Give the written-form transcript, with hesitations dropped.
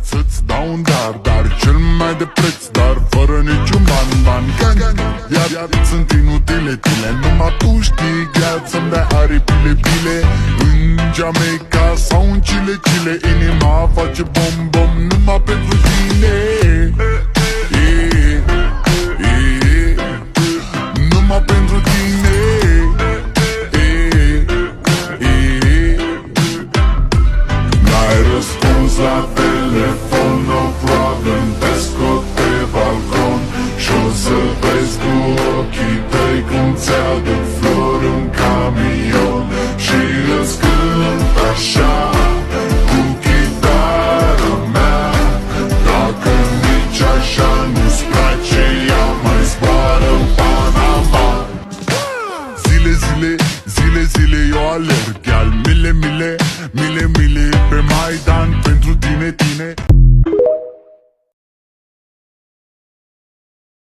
Să-ți dau un dar cel mai de preț, dar fără niciun ban. Iar sunt inutile tine, numai tu știi chiar să-mi dai aripile. În Jamaica sau în Chile, inima face bom numai pentru tine. Numai pentru tine. N-ai răspuns la telefon, no problem, te scot pe balcon și-o să vezi cu ochii tăi cum ți-aduc flori în camion și îți cânt așa cu chitara mea. Dacă nici așa nu-ți place, ea mai zboară în Panama. Zile eu alerg, iar mile pe Maidan pentru tine.